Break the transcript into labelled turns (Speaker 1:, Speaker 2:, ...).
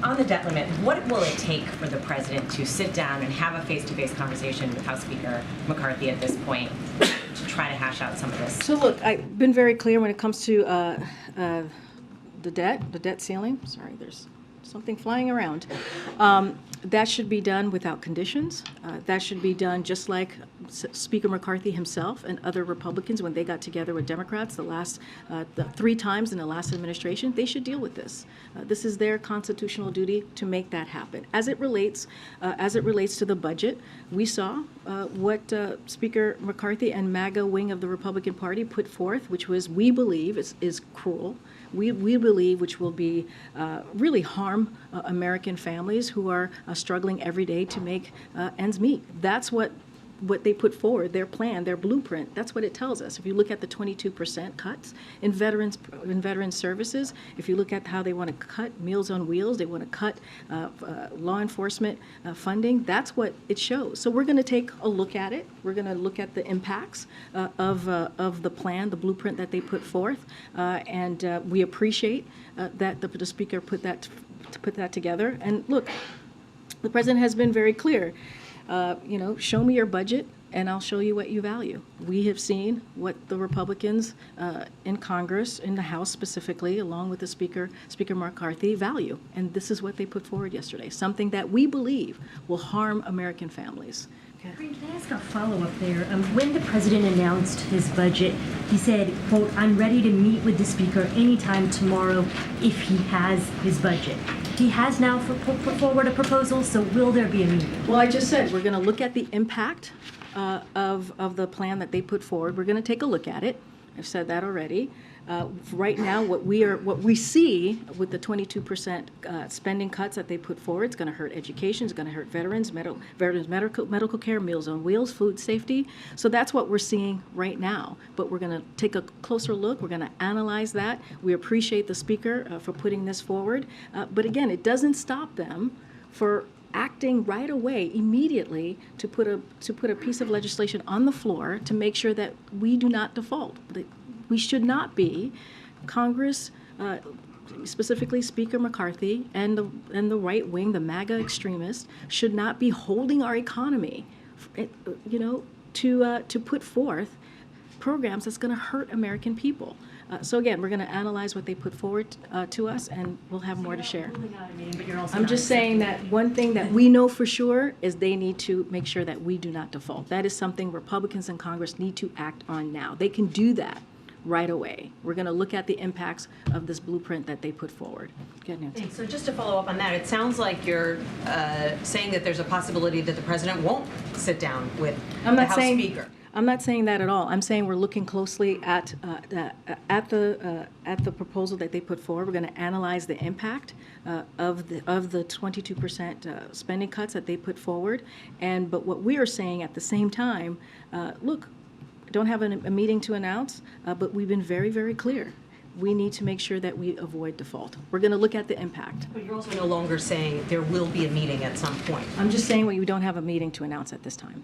Speaker 1: On the debt limit, what will it take for the president to sit down and have a face-to-face conversation with House Speaker McCarthy at this point to try to hash out some of this?
Speaker 2: So look, I've been very clear when it comes to the debt ceiling. Sorry, there's something flying around. That should be done without conditions. That should be done just like Speaker McCarthy himself and other Republicans, when they got together with Democrats the 3 times in the last administration, they should deal with this. This is their constitutional duty to make that happen. As it relates to the budget, we saw what Speaker McCarthy and MAGA wing of the Republican Party put forth, which was, we believe, is cruel. We believe, which will be really harm American families who are struggling every day to make ends meet. That's what they put forward, their plan, their blueprint. That's what it tells us. If you look at the 22% cuts in veteran services, if you look at how they want to cut Meals on Wheels, they want to cut law enforcement funding, that's what it shows. So we're going to take a look at it. We're going to look at the impacts of the plan, the blueprint that they put forth, and we appreciate that the Speaker put that together. And look, the President has been very clear. Show me your budget and I'll show you what you value. We have seen what the Republicans in Congress, in the House specifically, along with the Speaker McCarthy, value. And this is what they put forward yesterday, something that we believe will harm American families.
Speaker 3: Karine, can I ask a follow-up there? When the president announced his budget, he said, quote, "I'm ready to meet with the speaker anytime tomorrow if he has his budget." He has now put forward a proposal, so will there be a meeting?
Speaker 2: Well, I just said we're going to look at the impact of the plan that they put forward. We're going to take a look at it. I've said that already. Right now, what we see with the 22% spending cuts that they put forward, it's going to hurt education, it's going to hurt veterans medical care, Meals on Wheels, food safety. So that's what we're seeing right now. But we're going to take a closer look. We're going to analyze that. We appreciate the Speaker for putting this forward. But again, it doesn't stop them for acting right away, immediately, to put a piece of legislation on the floor to make sure that we do not default. We should not be. Congress, specifically Speaker McCarthy and the right wing, the MAGA extremists, should not be holding our economy, to put forth programs that's going to hurt American people. So again, we're going to analyze what they put forward to us, and we'll have more to share. I'm just saying that one thing that we know for sure is they need to make sure that we do not default. That is something Republicans in Congress need to act on now. They can do that right away. We're going to look at the impacts of this blueprint that they put forward.
Speaker 1: Thanks. So just to follow up on that, it sounds like you're saying that there's a possibility that the president won't sit down with the House Speaker.
Speaker 2: I'm not saying that at all. I'm saying we're looking closely at the proposal that they put forward. We're going to analyze the impact of the 22% spending cuts that they put forward. But what we are saying at the same time, look, don't have a meeting to announce, but we've been very, very clear. We need to make sure that we avoid default. We're going to look at the impact.
Speaker 1: But you're also no longer saying there will be a meeting at some point.
Speaker 2: I'm just saying we don't have a meeting to announce at this time.